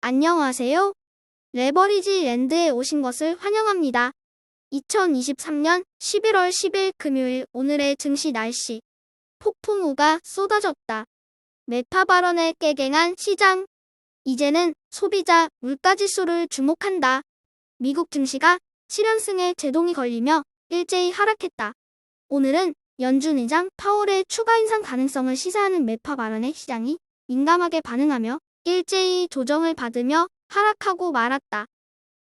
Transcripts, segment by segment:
안녕하세요. 레버리지 랜드에 오신 것을 환영합니다. 2023년 11월 10일 금요일 오늘의 증시 날씨. 폭풍우가 쏟아졌다. 매파 발언에 깨갱한 시장. 이제는 소비자 물가지수를 주목한다. 미국 증시가 7연승에 제동이 걸리며 일제히 하락했다. 오늘은 연준 의장 파월의 추가 인상 가능성을 시사하는 매파 발언에 시장이 민감하게 반응하며 일제히 조정을 받으며 하락하고 말았다.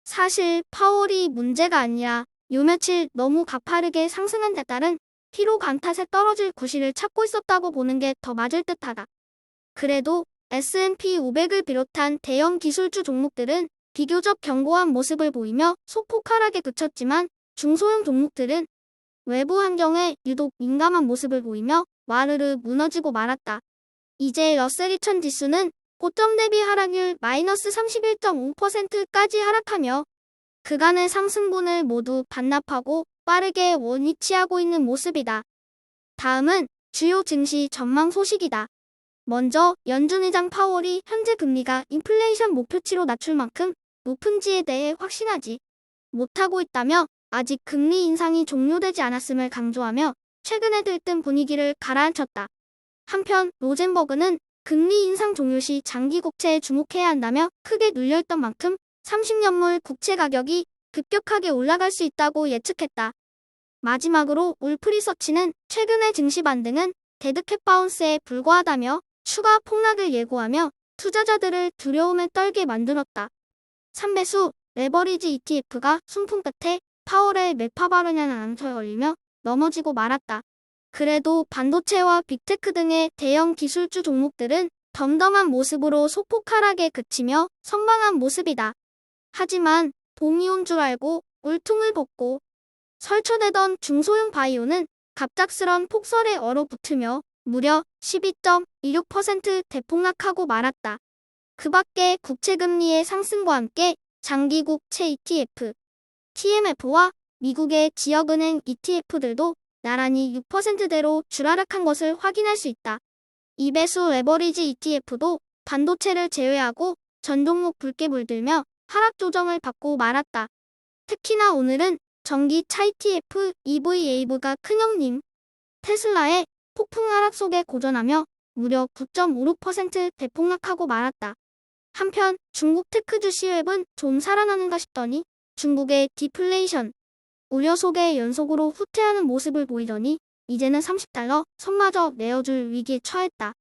사실 파월이 문제가 아니라 요 며칠 너무 가파르게 상승한 데 따른 피로 감탓에 떨어질 구실을 찾고 있었다고 보는 게 더 맞을 듯하다. 그래도 S&P 500을 비롯한 대형 기술주 종목들은 비교적 견고한 모습을 보이며 소폭 하락에 그쳤지만 중소형 종목들은 외부 환경에 유독 민감한 모습을 보이며 와르르 무너지고 말았다. 이제 러셀 2000 지수는 고점 대비 하락률 마이너스 31.5%까지 하락하며 그간의 상승분을 모두 반납하고 빠르게 원위치하고 있는 모습이다. 다음은 주요 증시 전망 소식이다. 먼저 연준 의장 파월이 현재 금리가 인플레이션 목표치로 낮출 만큼 높은지에 대해 확신하지 못하고 있다며 아직 금리 인상이 종료되지 않았음을 강조하며 최근에 들뜬 분위기를 가라앉혔다. 한편 로젠버그는 금리 인상 종료 시 장기 국채에 주목해야 한다며 크게 눌려있던 만큼 30년물 국채 가격이 급격하게 올라갈 수 있다고 예측했다. 마지막으로 울프리서치는 최근의 증시 반등은 데드캣 바운스에 불과하다며 추가 폭락을 예고하며 투자자들을 두려움에 떨게 만들었다. 3배수 레버리지 ETF가 순풍 끝에 파월의 매파 발언이라는 암소에 걸리며 넘어지고 말았다. 그래도 반도체와 빅테크 등의 대형 기술주 종목들은 덤덤한 모습으로 소폭 하락에 그치며 선방한 모습이다. 하지만 봄이 온 줄 알고 울퉁을 벗고 설쳐대던 중소형 바이오는 갑작스런 폭설에 얼어붙으며 무려 12.26% 대폭락하고 말았다. 그 밖에 국채금리의 상승과 함께 장기국채 ETF, TMF와 미국의 지역은행 ETF들도 나란히 6%대로 주라락한 것을 확인할 수 있다. 2배수 레버리지 ETF도 반도체를 제외하고 전 종목 붉게 물들며 하락 조정을 받고 말았다. 특히나 오늘은 전기차 ETF EVAV가 큰형님 테슬라의 폭풍 하락 속에 고전하며 무려 9.56% 대폭락하고 말았다. 한편 중국 테크주 시웹은 좀 살아나는가 싶더니 중국의 디플레이션 우려 속에 연속으로 후퇴하는 모습을 보이더니 이제는 $30 선마저 내어줄 위기에 처했다.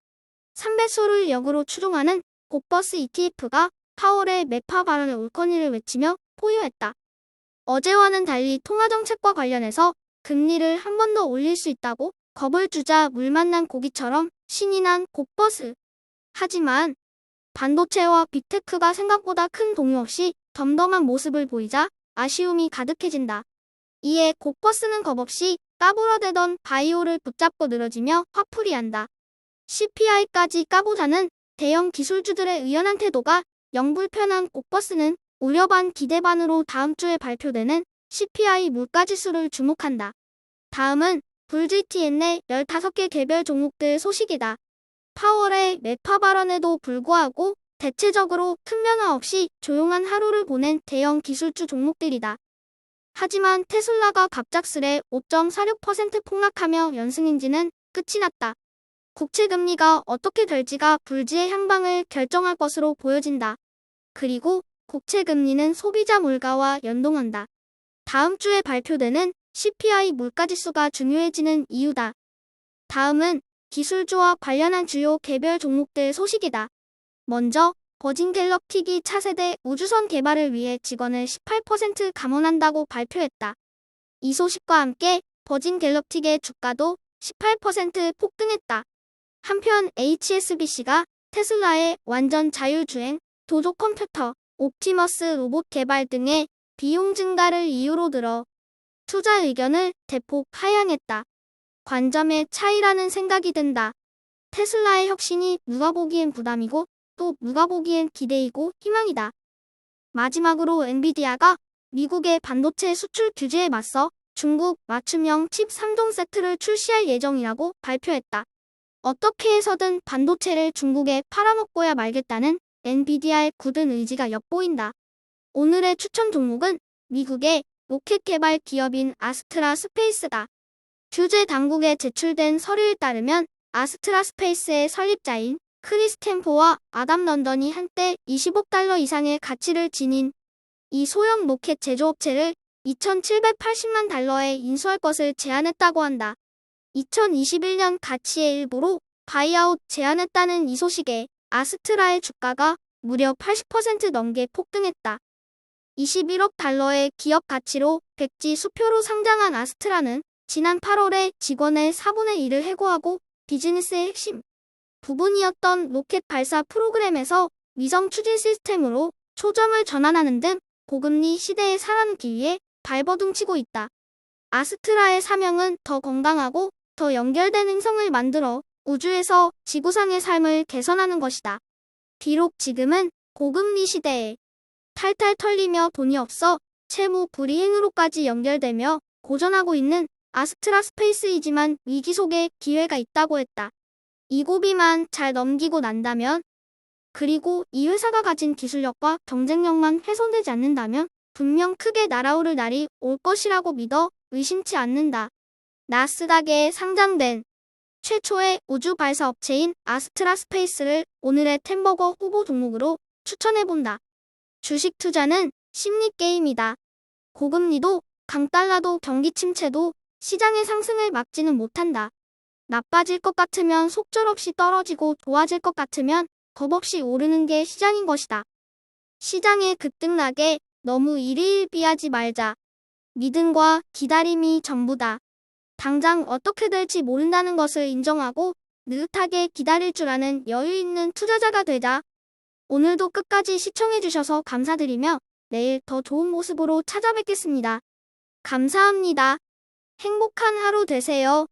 3배수를 역으로 추종하는 고버스 ETF가 파월의 매파 발언의 옳거니를 외치며 포효했다. 어제와는 달리 통화정책과 관련해서 금리를 한 번 더 올릴 수 있다고 겁을 주자 물 만난 고기처럼 신이 난 고버스. 하지만 반도체와 빅테크가 생각보다 큰 동요 없이 덤덤한 모습을 보이자 아쉬움이 가득해진다. 이에 고버스는 겁없이 까불어대던 바이오를 붙잡고 늘어지며 화풀이한다. CPI까지 까보자는 대형 기술주들의 의연한 태도가 영불편한 고버스는 우려 반 기대 반으로 다음 주에 발표되는 CPI 물가지수를 주목한다. 다음은 불GTN의 15개 개별 종목들 소식이다. 파월의 매파 발언에도 불구하고 대체적으로 큰 변화 없이 조용한 하루를 보낸 대형 기술주 종목들이다. 하지만 테슬라가 갑작스레 5.46% 폭락하며 연승인지는 끝이 났다. 국채금리가 어떻게 될지가 불지의 향방을 결정할 것으로 보여진다. 그리고 국채금리는 소비자 물가와 연동한다. 다음 주에 발표되는 CPI 물가지수가 중요해지는 이유다. 다음은 기술주와 관련한 주요 개별 종목들 소식이다. 먼저 버진 갤럭틱이 차세대 우주선 개발을 위해 직원을 18% 감원한다고 발표했다. 이 소식과 함께 버진 갤럭틱의 주가도 18% 폭등했다. 한편 HSBC가 테슬라의 완전 자율주행 도조 컴퓨터, 옵티머스 로봇 개발 등의 비용 증가를 이유로 들어 투자 의견을 대폭 하향했다. 관점의 차이라는 생각이 든다. 테슬라의 혁신이 누가 보기엔 부담이고 또 누가 보기엔 기대이고 희망이다. 마지막으로 엔비디아가 미국의 반도체 수출 규제에 맞서 중국 맞춤형 칩 3종 세트를 출시할 예정이라고 발표했다. 어떻게 해서든 반도체를 중국에 팔아먹고야 말겠다는 엔비디아의 굳은 의지가 엿보인다. 오늘의 추천 종목은 미국의 로켓 개발 기업인 아스트라 스페이스다. 규제 당국에 제출된 서류에 따르면 아스트라 스페이스의 설립자인 크리스 캠포와 아담 런던이 한때 20억 달러 이상의 가치를 지닌 이 소형 로켓 제조업체를 2,780만 달러에 인수할 것을 제안했다고 한다. 2021년 가치의 일부로 바이아웃 제안했다는 이 소식에 아스트라의 주가가 무려 80% 넘게 폭등했다. 21억 달러의 기업 가치로 백지 수표로 상장한 아스트라는 지난 8월에 직원의 4분의 1을 해고하고 비즈니스의 핵심 부분이었던 로켓 발사 프로그램에서 위성 추진 시스템으로 초점을 전환하는 등 고금리 시대에 살아남기 위해 발버둥치고 있다. 아스트라의 사명은 더 건강하고 더 연결된 행성을 만들어 우주에서 지구상의 삶을 개선하는 것이다. 비록 지금은 고금리 시대에 탈탈 털리며 돈이 없어 채무 불이행으로까지 연결되며 고전하고 있는 아스트라 스페이스이지만 위기 속에 기회가 있다고 했다. 이 고비만 잘 넘기고 난다면, 그리고 이 회사가 가진 기술력과 경쟁력만 훼손되지 않는다면 분명 크게 날아오를 날이 올 것이라고 믿어 의심치 않는다. 나스닥에 상장된 최초의 우주 발사 업체인 아스트라 스페이스를 오늘의 템버거 후보 종목으로 추천해본다. 주식 투자는 심리 게임이다. 고금리도 강달러도 경기 침체도 시장의 상승을 막지는 못한다. 나빠질 것 같으면 속절없이 떨어지고 좋아질 것 같으면 겁없이 오르는 게 시장인 것이다. 시장의 급등락에 너무 일희일비하지 말자. 믿음과 기다림이 전부다. 당장 어떻게 될지 모른다는 것을 인정하고 느긋하게 기다릴 줄 아는 여유 있는 투자자가 되자. 오늘도 끝까지 시청해주셔서 감사드리며 내일 더 좋은 모습으로 찾아뵙겠습니다. 감사합니다. 행복한 하루 되세요.